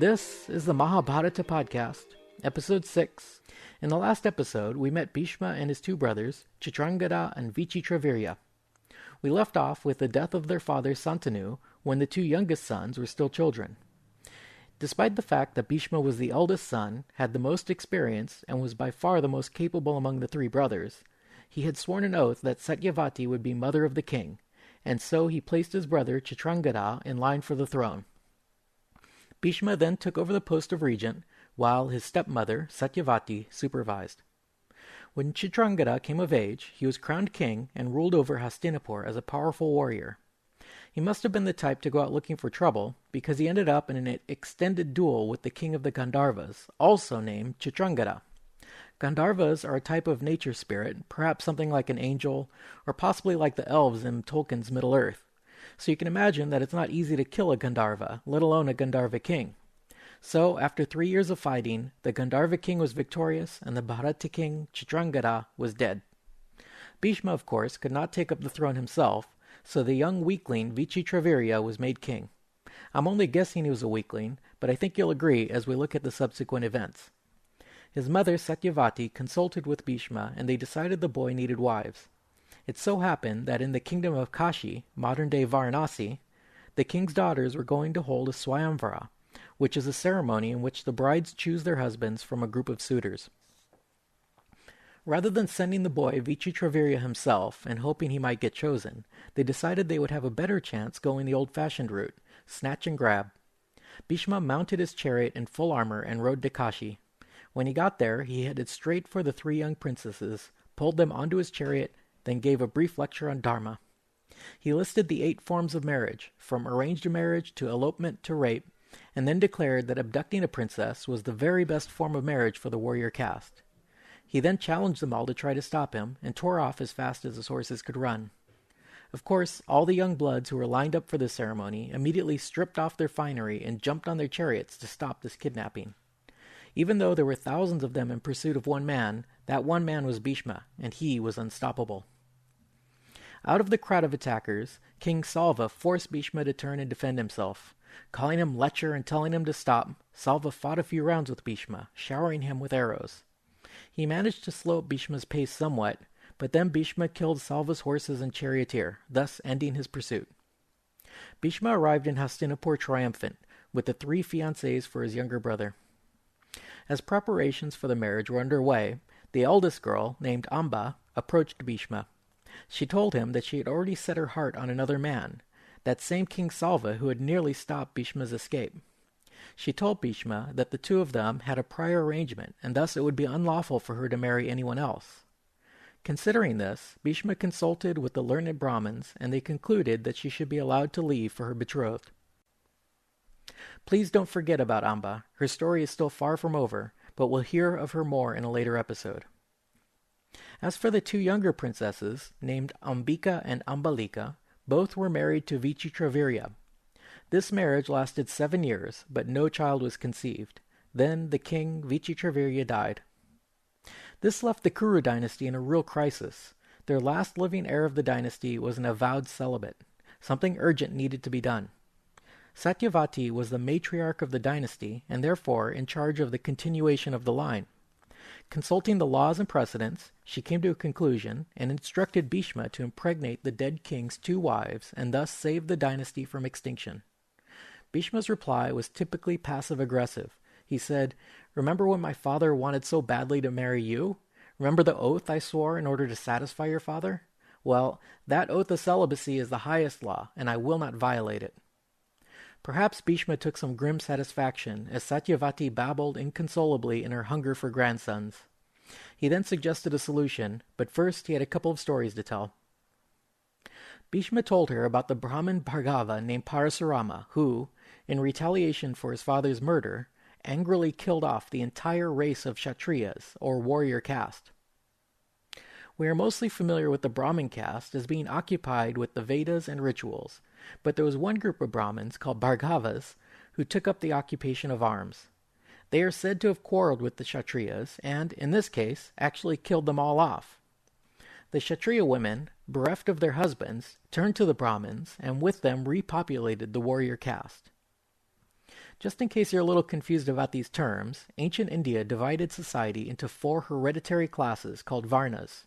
This is the Mahabharata podcast, episode 6. In the last episode, we met Bhisma and his two brothers, Chitrangada and Vichitravirya. We left off with the death of their father Santanu when the two youngest sons were still children. Despite the fact that Bhisma was the eldest son, had the most experience, and was by far the most capable among the three brothers, he had sworn an oath that Satyavati would be mother of the king, and so he placed his brother Chitrangada in line for the throne. Bhisma then took over the post of regent, while his stepmother, Satyavati, supervised. When Chitrangada came of age, he was crowned king and ruled over Hastinapur as a powerful warrior. He must have been the type to go out looking for trouble, because he ended up in an extended duel with the king of the Gandharvas, also named Chitrangada. Gandharvas are a type of nature spirit, perhaps something like an angel, or possibly like the elves in Tolkien's Middle-earth. So you can imagine that it's not easy to kill a Gandharva, let alone a Gandharva king. So, after 3 years of fighting, the Gandharva king was victorious, and the Bharata king, Chitrangada, was dead. Bhisma, of course, could not take up the throne himself, so the young weakling Vichitravirya was made king. I'm only guessing he was a weakling, but I think you'll agree as we look at the subsequent events. His mother, Satyavati, consulted with Bhisma, and they decided the boy needed wives. It so happened that in the kingdom of Kashi, modern-day Varanasi, the king's daughters were going to hold a Swayamvara, which is a ceremony in which the brides choose their husbands from a group of suitors. Rather than sending the boy Vichitravirya himself and hoping he might get chosen, they decided they would have a better chance going the old-fashioned route, snatch and grab. Bhisma mounted his chariot in full armor and rode to Kashi. When he got there, he headed straight for the three young princesses, pulled them onto his chariot, then gave a brief lecture on Dharma. He listed the 8 forms of marriage, from arranged marriage to elopement to rape, and then declared that abducting a princess was the very best form of marriage for the warrior caste. He then challenged them all to try to stop him, and tore off as fast as his horses could run. Of course, all the young bloods who were lined up for the ceremony immediately stripped off their finery and jumped on their chariots to stop this kidnapping. Even though there were thousands of them in pursuit of one man, that one man was Bhisma, and he was unstoppable. Out of the crowd of attackers, King Salva forced Bhisma to turn and defend himself. Calling him lecher and telling him to stop, Salva fought a few rounds with Bhisma, showering him with arrows. He managed to slow up Bhishma's pace somewhat, but then Bhisma killed Salva's horses and charioteer, thus ending his pursuit. Bhisma arrived in Hastinapur triumphant, with the 3 fiancées for his younger brother. As preparations for the marriage were underway, the eldest girl, named Amba, approached Bhisma. She told him that she had already set her heart on another man, that same King Salva who had nearly stopped Bhishma's escape. She told Bhisma that the two of them had a prior arrangement, and thus it would be unlawful for her to marry anyone else. Considering this, Bhisma consulted with the learned Brahmins, and they concluded that she should be allowed to leave for her betrothed. Please don't forget about Amba. Her story is still far from over, but we'll hear of her more in a later episode. As for the 2 younger princesses, named Ambika and Ambalika, both were married to Vichitravirya. This marriage lasted 7 years, but no child was conceived. Then the king, Vichitravirya, died. This left the Kuru dynasty in a real crisis. Their last living heir of the dynasty was an avowed celibate. Something urgent needed to be done. Satyavati was the matriarch of the dynasty, and therefore in charge of the continuation of the line. Consulting the laws and precedents, she came to a conclusion, and instructed Bhisma to impregnate the dead king's 2 wives, and thus save the dynasty from extinction. Bhishma's reply was typically passive-aggressive. He said, "Remember when my father wanted so badly to marry you? Remember the oath I swore in order to satisfy your father? Well, that oath of celibacy is the highest law, and I will not violate it." Perhaps Bhisma took some grim satisfaction as Satyavati babbled inconsolably in her hunger for grandsons. He then suggested a solution, but first he had a couple of stories to tell. Bhisma told her about the Brahmin Bhargava named Parasurama, who, in retaliation for his father's murder, angrily killed off the entire race of Kshatriyas, or warrior caste. We are mostly familiar with the Brahmin caste as being occupied with the Vedas and rituals, but there was one group of Brahmins called Bhargavas who took up the occupation of arms. They are said to have quarreled with the Kshatriyas and, in this case, actually killed them all off. The Kshatriya women, bereft of their husbands, turned to the Brahmins and with them repopulated the warrior caste. Just in case you're a little confused about these terms, ancient India divided society into 4 hereditary classes called varnas: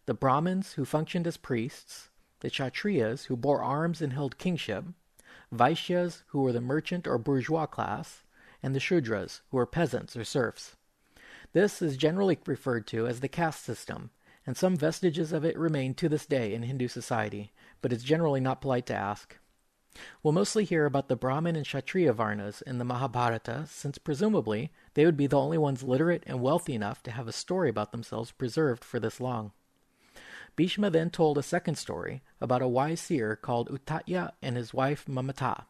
the Brahmins, who functioned as priests; the Kshatriyas, who bore arms and held kingship; Vaishyas, who were the merchant or bourgeois class; and the Shudras, who were peasants or serfs. This is generally referred to as the caste system, and some vestiges of it remain to this day in Hindu society, but it's generally not polite to ask. We'll mostly hear about the Brahmin and Kshatriya Varnas in the Mahabharata, since presumably they would be the only ones literate and wealthy enough to have a story about themselves preserved for this long. Bhisma then told a second story about a wise seer called Uttatya and his wife Mamata.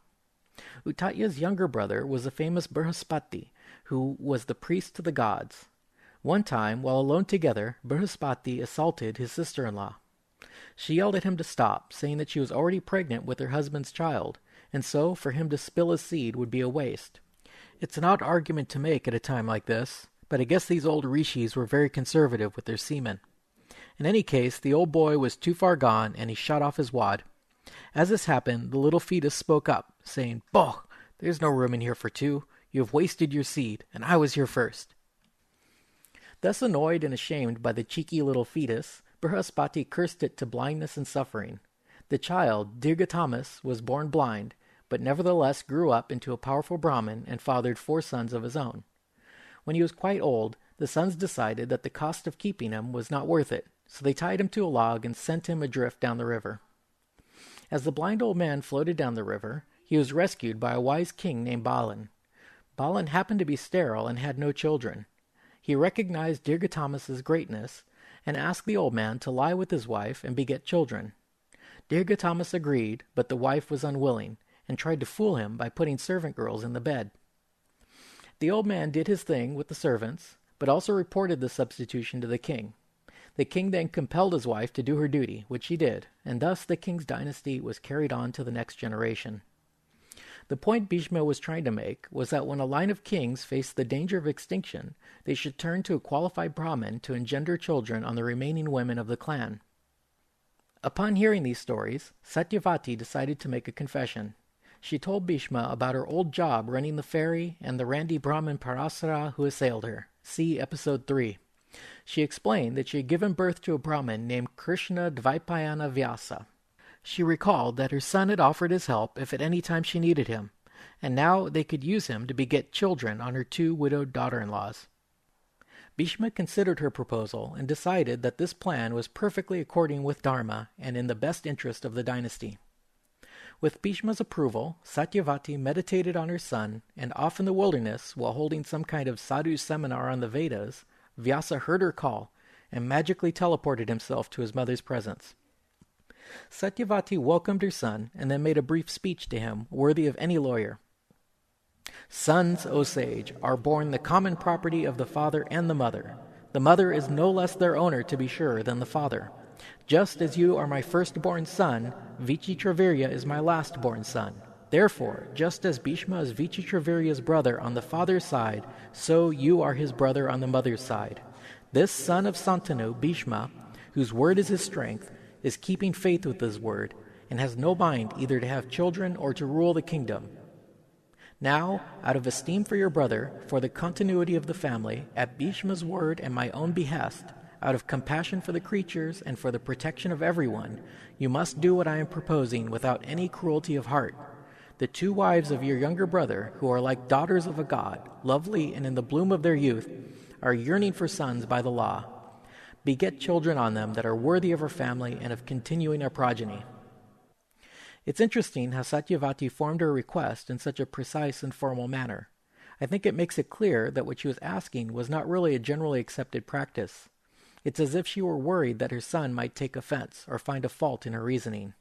Uttatya's younger brother was the famous Brihaspati, who was the priest to the gods. One time, while alone together, Brihaspati assaulted his sister-in-law. She yelled at him to stop, saying that she was already pregnant with her husband's child, and so for him to spill his seed would be a waste. It's an odd argument to make at a time like this, but I guess these old rishis were very conservative with their semen. In any case, the old boy was too far gone, and he shot off his wad. As this happened, the little fetus spoke up, saying, "Boh! There's no room in here for 2. You have wasted your seed, and I was here first." Thus annoyed and ashamed by the cheeky little fetus, Brihaspati cursed it to blindness and suffering. The child, Dirghatamas, was born blind, but nevertheless grew up into a powerful Brahmin and fathered 4 sons of his own. When he was quite old, the sons decided that the cost of keeping him was not worth it, so they tied him to a log and sent him adrift down the river. As the blind old man floated down the river, he was rescued by a wise king named Balan. Balan happened to be sterile and had no children. He recognized Dirghatamas's greatness and asked the old man to lie with his wife and beget children. Dirghatamas agreed, but the wife was unwilling, and tried to fool him by putting servant girls in the bed. The old man did his thing with the servants, but also reported the substitution to the king. The king then compelled his wife to do her duty, which she did, and thus the king's dynasty was carried on to the next generation. The point Bhisma was trying to make was that when a line of kings faced the danger of extinction, they should turn to a qualified Brahmin to engender children on the remaining women of the clan. Upon hearing these stories, Satyavati decided to make a confession. She told Bhisma about her old job running the ferry and the randy Brahmin Parasara who assailed her. See Episode 3. She explained that she had given birth to a Brahmin named Krishna Dvaipayana Vyasa. She recalled that her son had offered his help if at any time she needed him, and now they could use him to beget children on her 2 widowed daughter-in-laws. Bhisma considered her proposal and decided that this plan was perfectly according with Dharma and in the best interest of the dynasty. With Bhisma's approval, Satyavati meditated on her son, and off in the wilderness, while holding some kind of sadhu seminar on the Vedas, Vyasa heard her call and magically teleported himself to his mother's presence. Satyavati welcomed her son and then made a brief speech to him worthy of any lawyer. "Sons, O sage, are born the common property of the father and the mother. The mother is no less their owner, to be sure, than the father. Just as you are my firstborn son, Vichitravirya is my lastborn son. Therefore, just as Bhisma is Vichitravirya's brother on the father's side, so you are his brother on the mother's side. This son of Santanu, Bhisma, whose word is his strength, is keeping faith with his word, and has no mind either to have children or to rule the kingdom. Now, out of esteem for your brother, for the continuity of the family, at Bhishma's word and my own behest, out of compassion for the creatures and for the protection of everyone, you must do what I am proposing without any cruelty of heart. The 2 wives of your younger brother, who are like daughters of a god, lovely and in the bloom of their youth, are yearning for sons by the law. Beget children on them that are worthy of our family and of continuing our progeny." It's interesting how Satyavati formed her request in such a precise and formal manner. I think it makes it clear that what she was asking was not really a generally accepted practice. It's as if she were worried that her son might take offense or find a fault in her reasoning.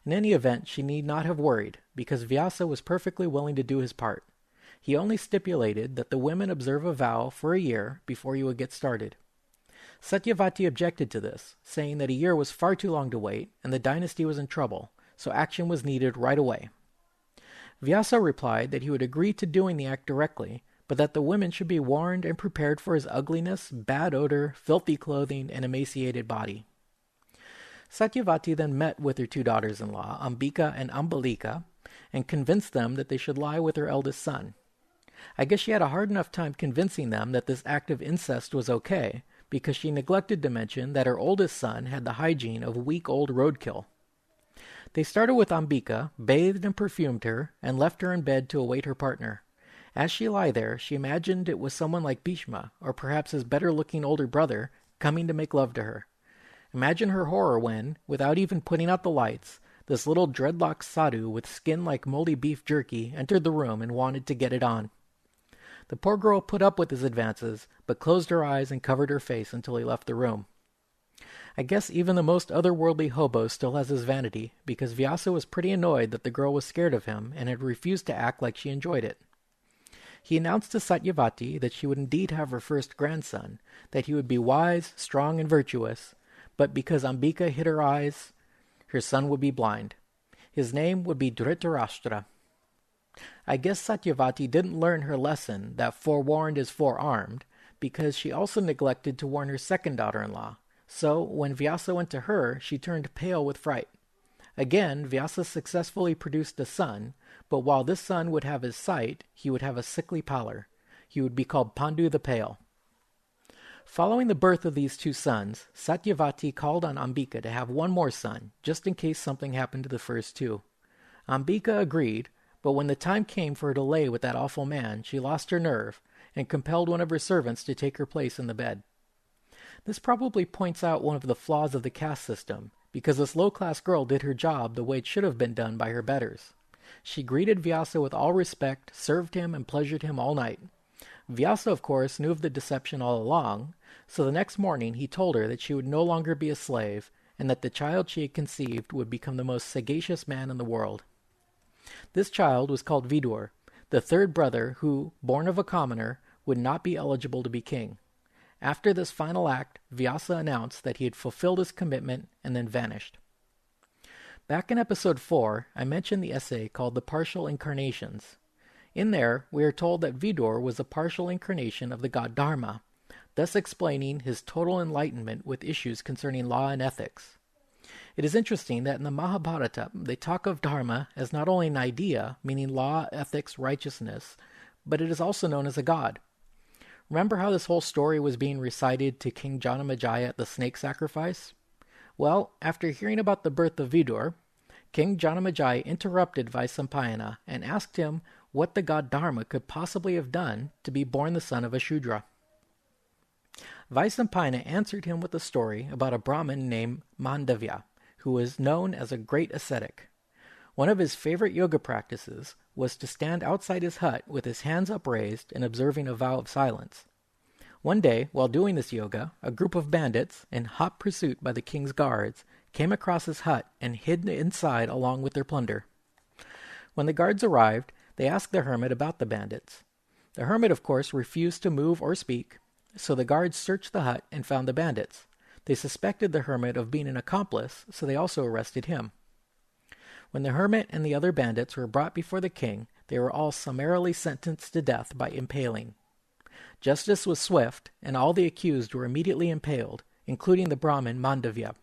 In any event, she need not have worried, because Vyasa was perfectly willing to do his part. He only stipulated that the women observe a vow for a year before he would get started. Satyavati objected to this, saying that a year was far too long to wait, and the dynasty was in trouble, so action was needed right away. Vyasa replied that he would agree to doing the act directly, but that the women should be warned and prepared for his ugliness, bad odor, filthy clothing, and emaciated body. Satyavati then met with her 2 daughters-in-law, Ambika and Ambalika, and convinced them that they should lie with her eldest son. I guess she had a hard enough time convincing them that this act of incest was okay, because she neglected to mention that her oldest son had the hygiene of week-old roadkill. They started with Ambika, bathed and perfumed her, and left her in bed to await her partner. As she lay there, she imagined it was someone like Bhisma, or perhaps his better-looking older brother, coming to make love to her. Imagine her horror when, without even putting out the lights, this little dreadlocked sadhu with skin like moldy beef jerky entered the room and wanted to get it on. The poor girl put up with his advances, but closed her eyes and covered her face until he left the room. I guess even the most otherworldly hobo still has his vanity, because Vyasa was pretty annoyed that the girl was scared of him and had refused to act like she enjoyed it. He announced to Satyavati that she would indeed have her first grandson, that he would be wise, strong, and virtuous, but because Ambika hid her eyes, her son would be blind. His name would be Dhritarashtra. I guess Satyavati didn't learn her lesson that forewarned is forearmed, because she also neglected to warn her second daughter-in-law. So, when Vyasa went to her, she turned pale with fright. Again, Vyasa successfully produced a son, but while this son would have his sight, he would have a sickly pallor. He would be called Pandu the Pale. Following the birth of these two sons, Satyavati called on Ambika to have one more son, just in case something happened to the first two. Ambika agreed, but when the time came for her to lay with that awful man, she lost her nerve, and compelled one of her servants to take her place in the bed. This probably points out one of the flaws of the caste system, because this low-class girl did her job the way it should have been done by her betters. She greeted Vyasa with all respect, served him, and pleasured him all night. Vyasa, of course, knew of the deception all along, so the next morning he told her that she would no longer be a slave, and that the child she had conceived would become the most sagacious man in the world. This child was called Vidur, the third brother who, born of a commoner, would not be eligible to be king. After this final act, Vyasa announced that he had fulfilled his commitment and then vanished. Back in episode 4, I mentioned the essay called The Partial Incarnations. In there, we are told that Vidur was a partial incarnation of the god Dharma, thus explaining his total enlightenment with issues concerning law and ethics. It is interesting that in the Mahabharata, they talk of Dharma as not only an idea, meaning law, ethics, righteousness, but it is also known as a god. Remember how this whole story was being recited to King Janamejaya at the snake sacrifice? Well, after hearing about the birth of Vidur, King Janamejaya interrupted Vaisampayana and asked him what the god Dharma could possibly have done to be born the son of a Shudra. Vaisampayana answered him with a story about a Brahmin named Mandavya, who was known as a great ascetic. One of his favorite yoga practices was to stand outside his hut with his hands upraised and observing a vow of silence. One day, while doing this yoga, a group of bandits, in hot pursuit by the king's guards, came across his hut and hid inside along with their plunder. When the guards arrived, they asked the hermit about the bandits. The hermit, of course, refused to move or speak, so the guards searched the hut and found the bandits. They suspected the hermit of being an accomplice, so they also arrested him. When the hermit and the other bandits were brought before the king, they were all summarily sentenced to death by impaling. Justice was swift, and all the accused were immediately impaled, including the Brahmin Mandavya.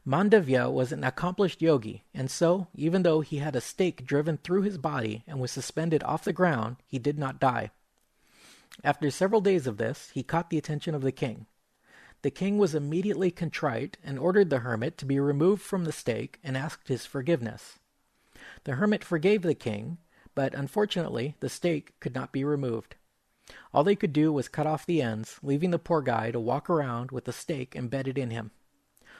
Mandavya was an accomplished yogi, and so, even though he had a stake driven through his body and was suspended off the ground, he did not die. After several days of this, he caught the attention of the king. The king was immediately contrite and ordered the hermit to be removed from the stake and asked his forgiveness. The hermit forgave the king, but unfortunately the stake could not be removed. All they could do was cut off the ends, leaving the poor guy to walk around with the stake embedded in him.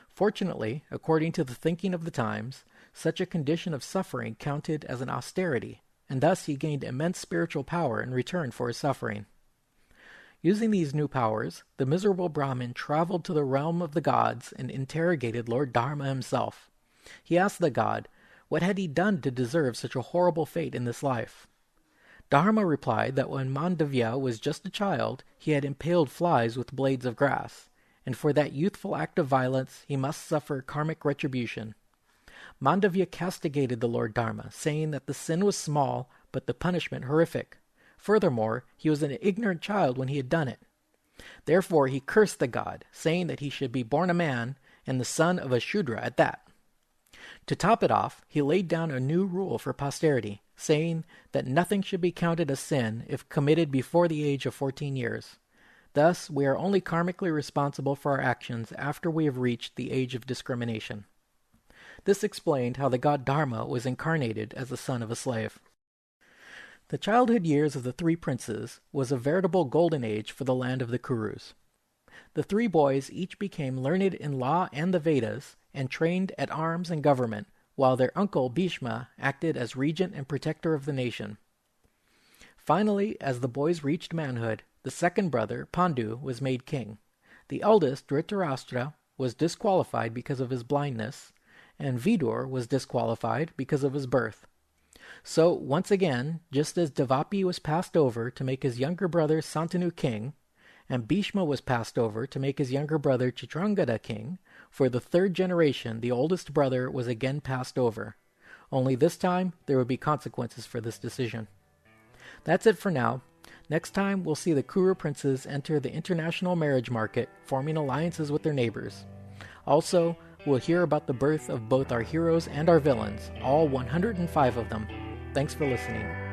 Fortunately, according to the thinking of the times, such a condition of suffering counted as an austerity, and thus he gained immense spiritual power in return for his suffering. Using these new powers, the miserable Brahmin traveled to the realm of the gods and interrogated Lord Dharma himself. He asked the god, what had he done to deserve such a horrible fate in this life? Dharma replied that when Mandavya was just a child, he had impaled flies with blades of grass, and for that youthful act of violence he must suffer karmic retribution. Mandavya castigated the Lord Dharma, saying that the sin was small, but the punishment horrific. Furthermore, he was an ignorant child when he had done it. Therefore he cursed the god, saying that he should be born a man, and the son of a Shudra at that. To top it off, he laid down a new rule for posterity, saying that nothing should be counted as sin if committed before the age of 14 years. Thus, we are only karmically responsible for our actions after we have reached the age of discrimination. This explained how the god Dharma was incarnated as the son of a slave. The childhood years of the three princes was a veritable golden age for the land of the Kurus. The three boys each became learned in law and the Vedas, and trained at arms and government, while their uncle Bhisma acted as regent and protector of the nation. Finally, as the boys reached manhood, the second brother, Pandu, was made king. The eldest, Dhritarashtra, was disqualified because of his blindness, and Vidur was disqualified because of his birth. So, once again, just as Devapi was passed over to make his younger brother Santanu king, and Bhishma was passed over to make his younger brother Chitrangada king, for the third generation the oldest brother was again passed over. Only this time there would be consequences for this decision. That's it for now. Next time we'll see the Kuru princes enter the international marriage market, forming alliances with their neighbors. Also, we'll hear about the birth of both our heroes and our villains, all 105 of them. Thanks for listening.